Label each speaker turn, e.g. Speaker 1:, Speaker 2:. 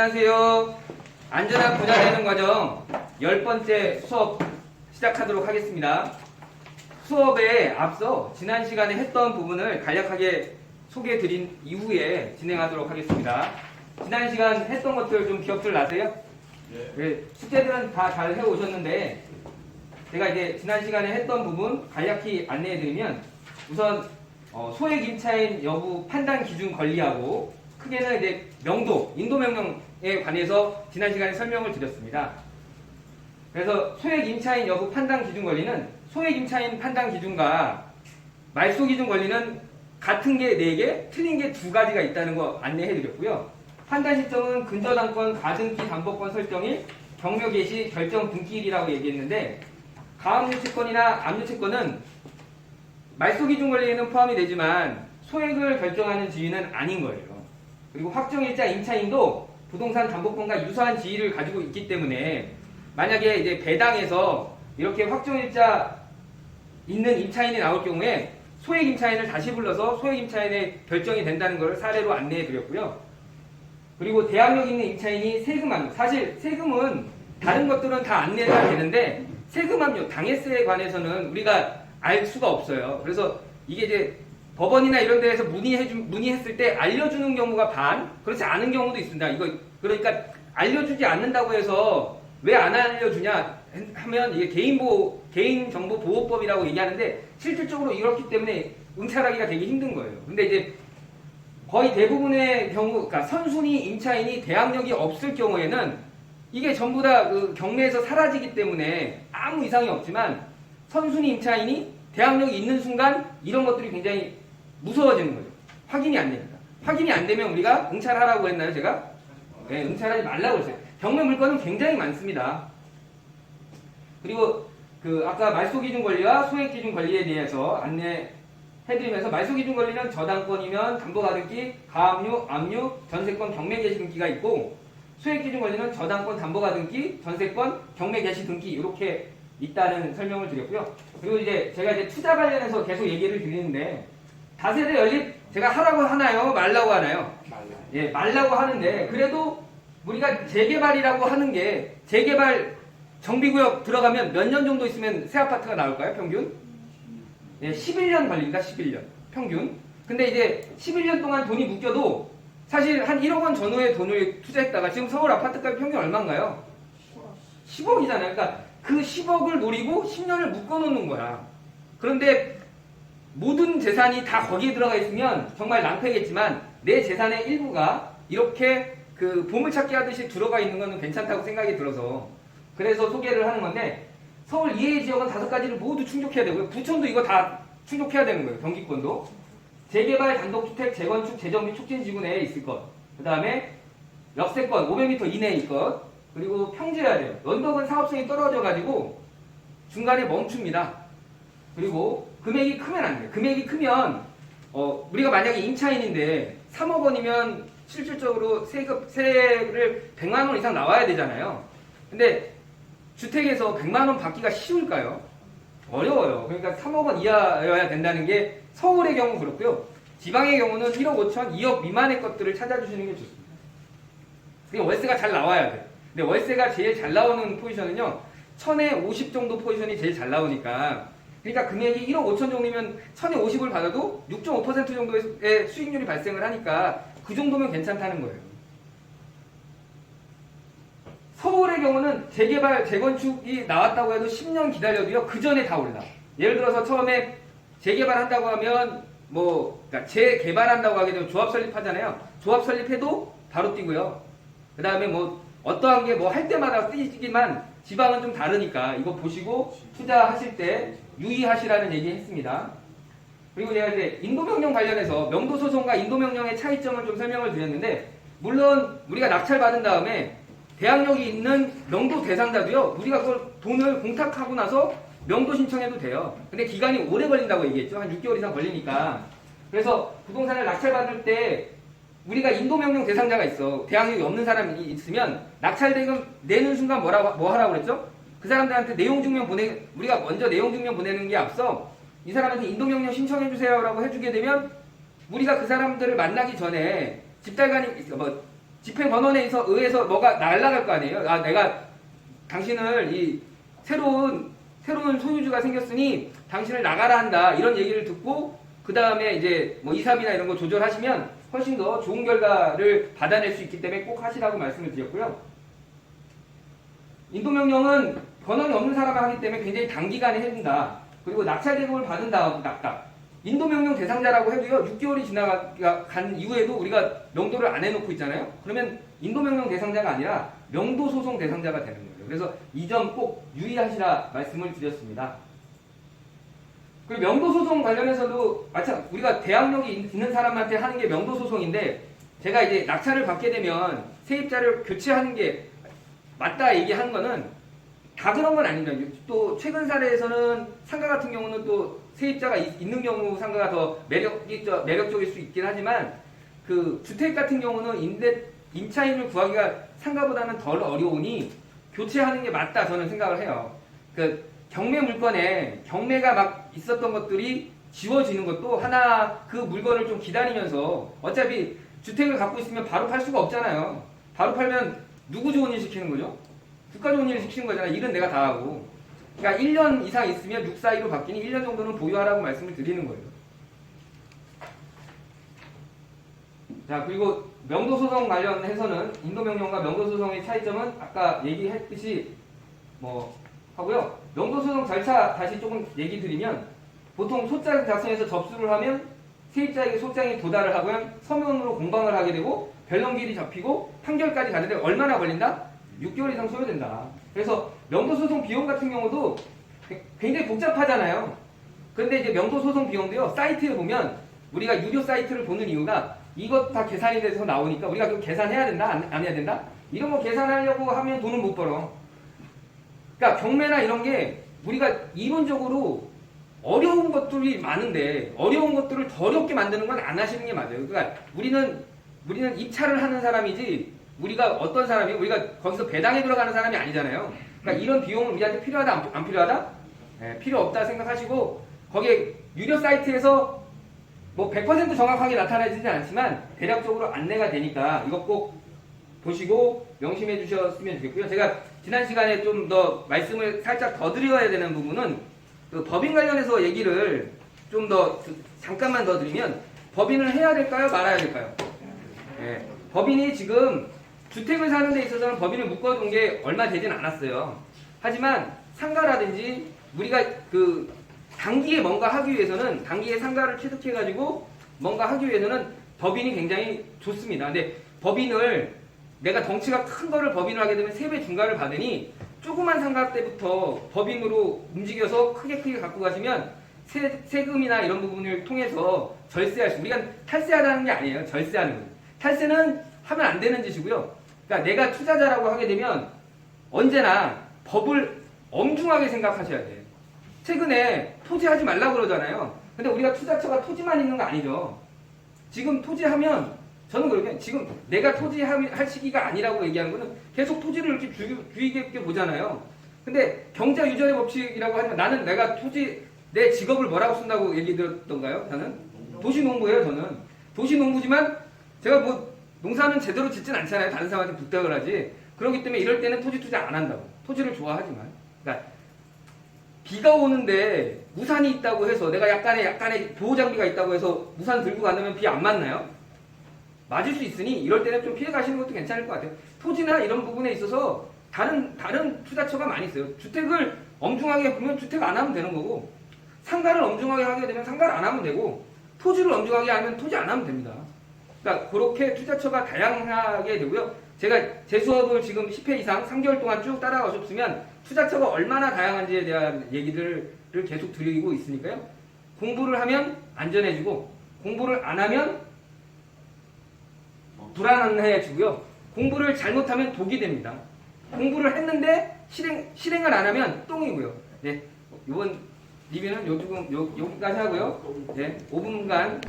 Speaker 1: 안녕하세요. 안전한 부자 되는 과정 10번째 수업 시작하도록 하겠습니다. 수업에 앞서 지난 시간에 했던 부분을 간략하게 소개해 드린 이후에 진행하도록 하겠습니다. 지난 시간 했던 것들 좀 기억들 나세요? 네, 숙제들은 다 잘 해오셨는데 제가 이제 지난 시간에 했던 부분 간략히 안내해 드리면 우선 소액 임차인 여부 판단 기준 권리하고 크게는 이제 명도, 인도 명령에 관해서 지난 시간에 설명을 드렸습니다. 그래서 소액 임차인 여부 판단 기준 권리는 소액 임차인 판단 기준과 말소 기준 권리는 같은 게 4개, 틀린 게 2가지가 있다는 거 안내해 드렸고요. 판단 시점은 근저당권, 가등기, 담보권 설정일, 경묘 개시, 결정 등기일이라고 얘기했는데 가압류채권이나 압류채권은 말소 기준 권리에는 포함이 되지만 소액을 결정하는 지위는 아닌 거예요. 그리고 확정일자 임차인도 부동산 담보권과 유사한 지위를 가지고 있기 때문에 만약에 이제 배당에서 이렇게 확정일자 있는 임차인이 나올 경우에 소액 임차인을 다시 불러서 소액 임차인의 결정이 된다는 걸 사례로 안내해 드렸고요. 그리고 대항력 있는 임차인이 세금 압류. 사실 세금은 다른 것들은 다 안내가 되는데 세금 압류, 당해세에 관해서는 우리가 알 수가 없어요. 그래서 이게 이제 법원이나 이런 데에서 문의했을 때 알려주는 경우가 반, 그렇지 않은 경우도 있습니다. 이거 그러니까 알려주지 않는다고 해서 왜 안 알려주냐 하면 이게 개인정보보호법이라고 얘기하는데 실질적으로 이렇기 때문에 응찰하기가 되게 힘든 거예요. 근데 이제 거의 대부분의 경우, 그러니까 선순위 임차인이 대항력이 없을 경우에는 이게 전부 다 그 경매에서 사라지기 때문에 아무 이상이 없지만 선순위 임차인이 대항력이 있는 순간 이런 것들이 굉장히 무서워지는 거죠. 확인이 안 됩니다. 확인이 안 되면 우리가 응찰하라고 했나요, 제가? 네, 응찰하지 말라고 했어요. 경매 물건은 굉장히 많습니다. 그리고 아까 말소 기준 권리와 소액 기준 권리에 대해서 안내해드리면서 말소 기준 권리는 저당권이면 담보가등기, 가압류, 압류, 전세권, 경매 개시 등기가 있고 소액 기준 권리는 저당권, 담보가등기, 전세권, 경매 개시 등기 이렇게 있다는 설명을 드렸고요. 그리고 이제 제가 이제 투자 관련해서 계속 얘기를 드리는데 다세대 연립 제가 하라고 하나요? 말라고 하나요? 예, 말라고 하는데 그래도 우리가 재개발이라고 하는 게 재개발 정비구역 들어가면 몇 년 정도 있으면 새 아파트가 나올까요? 평균? 예, 11년 걸립니다. 11년 평균. 근데 이제 11년 동안 돈이 묶여도 사실 한 1억 원 전후의 돈을 투자했다가 지금 서울 아파트값이 평균 얼마인가요? 10억이잖아요. 그러니까 그 10억을 노리고 10년을 묶어놓는 거야. 그런데 모든 재산이 다 거기에 들어가 있으면 정말 낭패겠지만 내 재산의 일부가 이렇게 그 보물찾기 하듯이 들어가 있는 거는 괜찮다고 생각이 들어서 그래서 소개를 하는 건데 서울 이외의 지역은 5가지를 모두 충족해야 되고요. 부천도 이거 다 충족해야 되는 거예요. 경기권도. 재개발, 단독주택, 재건축, 재정비 촉진지구 내에 있을 것. 그 다음에 역세권 500m 이내에 있을 것. 그리고 평지해야 돼요. 언덕은 사업성이 떨어져가지고 중간에 멈춥니다. 그리고 금액이 크면 안 돼요. 금액이 크면 우리가 만약에 임차인인데 3억 원이면 실질적으로 세를 100만 원 이상 나와야 되잖아요. 근데 주택에서 100만 원 받기가 쉬울까요? 어려워요. 그러니까 3억 원 이하여야 된다는 게 서울의 경우 그렇고요. 지방의 경우는 1억 5천, 2억 미만의 것들을 찾아주시는 게 좋습니다. 그러니까 월세가 잘 나와야 돼요. 근데 월세가 제일 잘 나오는 포지션은요. 1000에 50 정도 포지션이 제일 잘 나오니까 그러니까 금액이 1억 5천 정도면 1000에 50을 받아도 6.5% 정도의 수익률이 발생을 하니까 그 정도면 괜찮다는 거예요. 서울의 경우는 재개발, 재건축이 나왔다고 해도 10년 기다려도요. 그 전에 다 올라. 예를 들어서 처음에 재개발한다고 하면 그러니까 재개발한다고 하게 되면 조합 설립하잖아요. 조합 설립해도 바로 뛰고요. 그 다음에 어떠한 게 할 때마다 뛰지만 지방은 좀 다르니까 이거 보시고 투자하실 때 유의하시라는 얘기 했습니다. 그리고 제가 이제 인도명령 관련해서 명도소송과 인도명령의 차이점을 좀 설명을 드렸는데 물론 우리가 낙찰받은 다음에 대항력이 있는 명도 대상자도요. 우리가 그걸 돈을 공탁하고 나서 명도 신청해도 돼요. 근데 기간이 오래 걸린다고 얘기했죠. 한 6개월 이상 걸리니까. 그래서 부동산을 낙찰받을 때 우리가 인도명령 대상자가 있어. 대항력이 없는 사람이 있으면 낙찰대금 내는 순간 뭐 하라고 그랬죠? 그 사람들한테 내용증명 우리가 먼저 내용증명 보내는 게 앞서 이 사람한테 인도명령 신청해주세요 라고 해주게 되면 우리가 그 사람들을 만나기 전에 집달관이 집행권원에 의해서 뭐가 날아갈 거 아니에요. 아, 내가 당신을 이 새로운 소유주가 생겼으니 당신을 나가라 한다. 이런 얘기를 듣고 그 다음에 이제 뭐 이삽이나 이런 거 조절하시면 훨씬 더 좋은 결과를 받아낼 수 있기 때문에 꼭 하시라고 말씀을 드렸고요. 인도명령은 권한이 없는 사람이 하기 때문에 굉장히 단기간에 해준다. 그리고 낙찰 대금을 받은 다음 낙다. 인도명령 대상자라고 해도요, 6개월이 지나간 이후에도 우리가 명도를 안 해놓고 있잖아요. 그러면 인도명령 대상자가 아니라 명도소송 대상자가 되는 거예요. 그래서 이 점 꼭 유의하시라 말씀을 드렸습니다. 그리고 명도소송 관련해서도 마찬가지 우리가 대항력이 있는 사람한테 하는 게 명도소송인데, 제가 이제 낙찰을 받게 되면 세입자를 교체하는 게 맞다 얘기하는 거는 다 그런 건 아닙니다. 또 최근 사례에서는 상가 같은 경우는 또 세입자가 있는 경우 상가가 더 매력적일 수 있긴 하지만, 그 주택 같은 경우는 임차인을 구하기가 상가보다는 덜 어려우니 교체하는 게 맞다 저는 생각을 해요. 그 경매 물건에 경매가 막 있었던 것들이 지워지는 것도 하나, 그 물건을 좀 기다리면서, 어차피 주택을 갖고 있으면 바로 팔 수가 없잖아요. 바로 팔면 누구 좋은 일 시키는 거죠? 국가 좋은 일을 시키는 거잖아요. 일은 내가 다 하고. 그러니까 1년 이상 있으면 642로 바뀌니 1년 정도는 보유하라고 말씀을 드리는 거예요. 자, 그리고 명도소송 관련해서는 인도명령과 명도소송의 차이점은 아까 얘기했듯이 뭐 하고요. 명도소송 절차 다시 조금 얘기 드리면, 보통 소장 작성해서 접수를 하면 세입자에게 소장이 도달을 하고요. 서면으로 공방을 하게 되고 변론기일이 잡히고 판결까지 가는데 얼마나 걸린다? 6개월 이상 소요된다. 그래서 명도소송 비용 같은 경우도 굉장히 복잡하잖아요. 그런데 이제 명도소송 비용도요, 사이트에 보면 우리가 유료 사이트를 보는 이유가 이것 다 계산이 돼서 나오니까 우리가 그거 계산해야 된다? 안 해야 된다? 이런 거 계산하려고 하면 돈은 못 벌어. 그러니까 경매나 이런 게 우리가 이론적으로 어려운 것들이 많은데 어려운 것들을 더 어렵게 만드는 건 안 하시는 게 맞아요. 그러니까 우리는 입찰을 하는 사람이지, 우리가 어떤 사람이 우리가 거기서 배당에 들어가는 사람이 아니잖아요. 그러니까 이런 비용은 우리한테 필요하다 안 필요하다? 네, 필요 없다 생각하시고, 거기에 유료 사이트에서 뭐 100% 정확하게 나타나지는 않지만 대략적으로 안내가 되니까 이거 꼭 보시고 명심해 주셨으면 좋겠고요. 제가 지난 시간에 좀 더 말씀을 살짝 더 드려야 되는 부분은, 그 법인 관련해서 얘기를 좀 더 잠깐만 더 드리면, 법인을 해야 될까요? 말아야 될까요? 네, 법인이 지금 주택을 사는 데 있어서는 법인을 묶어둔 게 얼마 되진 않았어요. 하지만 상가라든지 우리가 그 단기에 뭔가 하기 위해서는, 단기에 상가를 취득해가지고 뭔가 하기 위해서는 법인이 굉장히 좋습니다. 근데 법인을, 내가 덩치가 큰 거를 법인을 하게 되면 세배 중과를 받으니, 조그만 상가 때부터 법인으로 움직여서 크게 갖고 가시면 세금이나 이런 부분을 통해서 절세할 수, 우리가 탈세하라는 게 아니에요. 절세하는 거예요. 탈세는 하면 안 되는 짓이고요. 그러니까 내가 투자자라고 하게 되면 언제나 법을 엄중하게 생각하셔야 돼요. 최근에 토지하지 말라고 그러잖아요. 근데 우리가 투자처가 토지만 있는 거 아니죠. 지금 토지하면, 저는 그렇게 지금 내가 토지할 시기가 아니라고 얘기하는 거는 계속 토지를 이렇게 주의 깊게 보잖아요. 근데 경자 유전의 법칙이라고 하면, 나는 내가 내 직업을 뭐라고 쓴다고 얘기 들었던가요? 저는 도시농부예요. 저는 도시농부지만 제가 뭐 농사는 제대로 짓진 않잖아요. 다른 사람한테 부탁을 하지. 그렇기 때문에 이럴 때는 토지 투자 안 한다고. 토지를 좋아하지만. 그러니까 비가 오는데 우산이 있다고 해서, 내가 약간의 보호장비가 있다고 해서 우산 들고 가면 비 안 맞나요? 맞을 수 있으니 이럴 때는 좀 피해 가시는 것도 괜찮을 것 같아요. 토지나 이런 부분에 있어서 다른 투자처가 많이 있어요. 주택을 엄중하게 보면 주택 안 하면 되는 거고, 상가를 엄중하게 하게 되면 상가를 안 하면 되고, 토지를 엄중하게 하면 토지 안 하면 됩니다. 그러니까 그렇게 투자처가 다양하게 되고요. 제가 제 수업을 지금 10회 이상 3개월 동안 쭉 따라가셨으면 투자처가 얼마나 다양한지에 대한 얘기들을 계속 드리고 있으니까요. 공부를 하면 안전해지고, 공부를 안 하면 불안해지고요. 공부를 잘못하면 독이 됩니다. 공부를 했는데 실행을 안 하면 똥이고요. 네, 이번 리뷰는 여기까지 하고요. 네, 5분간